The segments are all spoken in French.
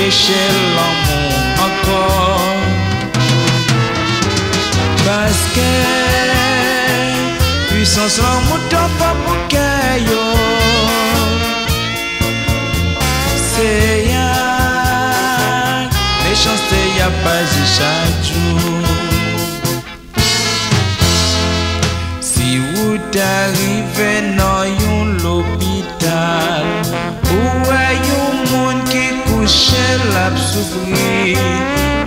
péché l'amour encore. Parce que puissance l'amour t'en pas pour caillou. C'est y'a méchanceté y'a pas de chaque jour. Si vous t'arrivez dans l'hôpital, ou un monde qui couche la souffrir,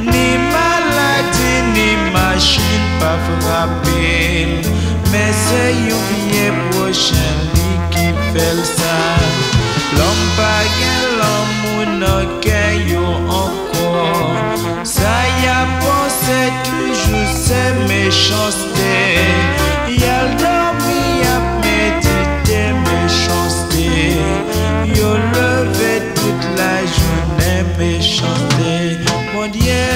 ni maladie ni machine pas frapper, mais c'est un bien prochain qui fait ça. L'homme baguette, l'amour n'a qu'un encore. Ça y a pensé toujours c'est méchanceté. Y'a le dormi à méditer méchanceté. Yo levé toute la journée méchanceté. Mon Dieu,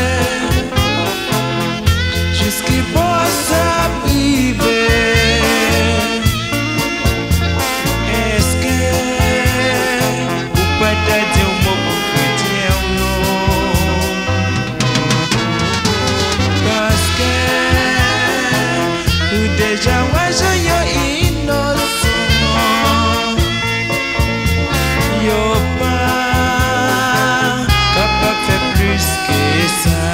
jusqu'à pour ça privé. Est-ce que vous pouvez dire un mot pour chrétien ou non? Parce que ou déjà moi je yo innocent, yo pas capable faire plus que ça.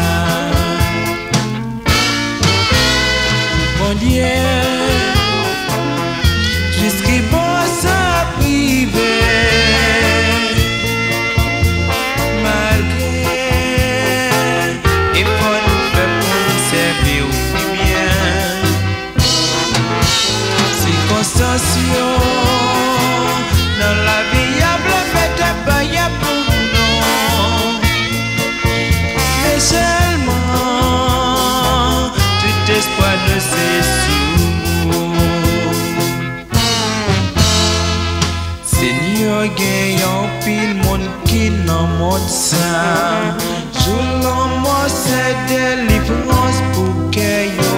Mon Dieu, jusqu'à bon ça privé, malgré il faut nous faire pour nous servir au bien. Circonstances dans la vie y'a plein de pas y'a pour nous, mais seulement tout espoir de ses sous. Seigneur gagnant pile monde qui n'en monte ça. Jour l'amour c'est délivrance pour qu'ayo.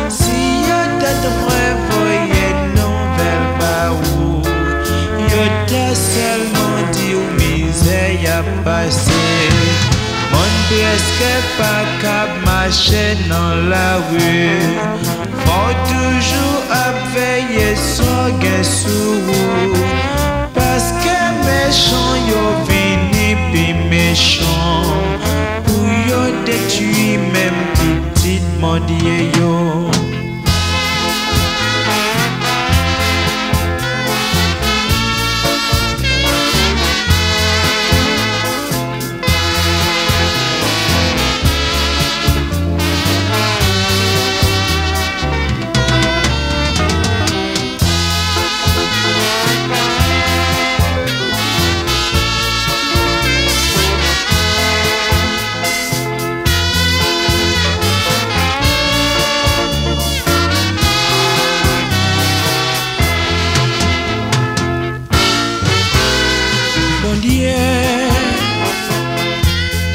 Si y'a de voyer nouvelle baou, yo t'a seulement dit ou misère y'a passé. Mon presque pas cap marcher dans la rue. Faut toujours à veiller sur gain sous. Parce que méchant yo vini pi méchant. Pour yo détruire même petite mon Dieu yo.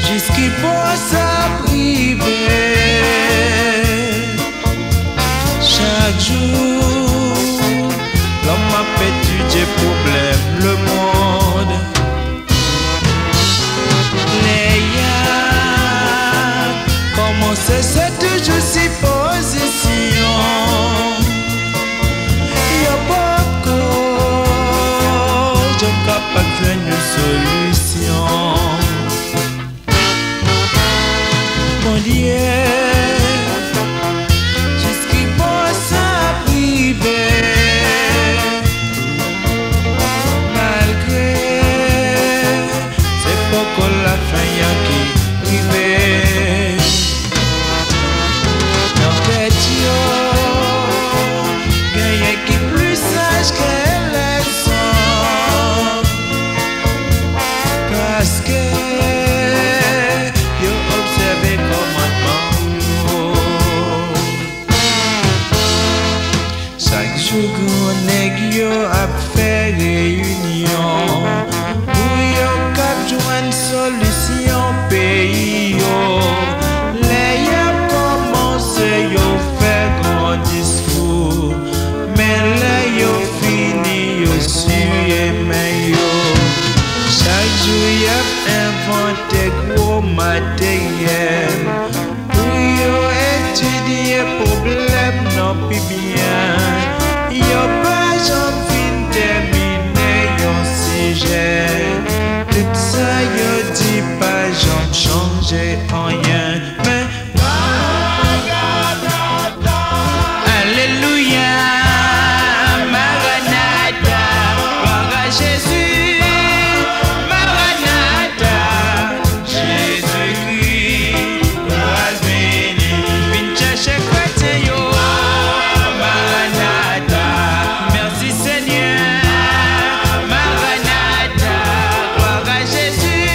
Jusqu'à pour ça privé, chaque jour l'homme a étudié problème le monde. Les gars, comment c'est toujours si position. Y'a pas de cause, je capable de faire une solution. Mon Dieu, jusqu'à pour ça privé, malgré c'est pas que la fin y'a qui privé. Dans tête yo, y'a qui plus sage que les autres. Parce que yo observé commandement yo. Chaque jour qu'on nèg yo a fait réunion pour yo cap joindre solution pays yo. Les yo commencé yo fait grand discours, mais les yo fini yo suye mais yo. Chaque jour y a inventé plus bien. Yo pas j'en fin terminer yon sujet. Tout ça yo dit pas j'en changer rien. Mais Alléluia, Maranatha, gloire à Jésus, Maranatha, Jésus-Christ, gloire béni, vin chercher chrétien yo, Maranatha, merci Seigneur, Maranatha, gloire à Jésus,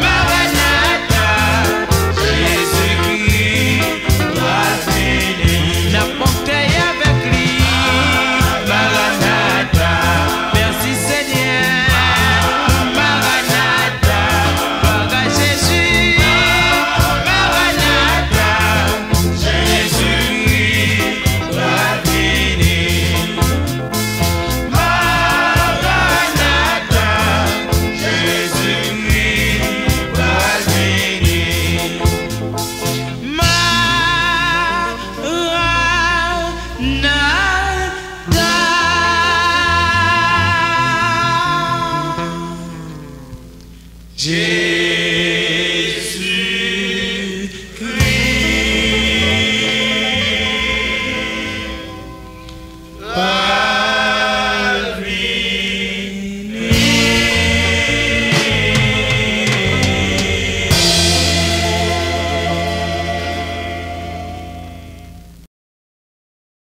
Maranatha, Jésus-Christ, gloire béni, n'apporte avec lui, Maranatha, merci Seigneur, Maranatha, gloire à Jésus, Maranatha, Jésus-Christ, gloire béni, Maranatha, Jésus-Christ, gloire béni. Maranatha,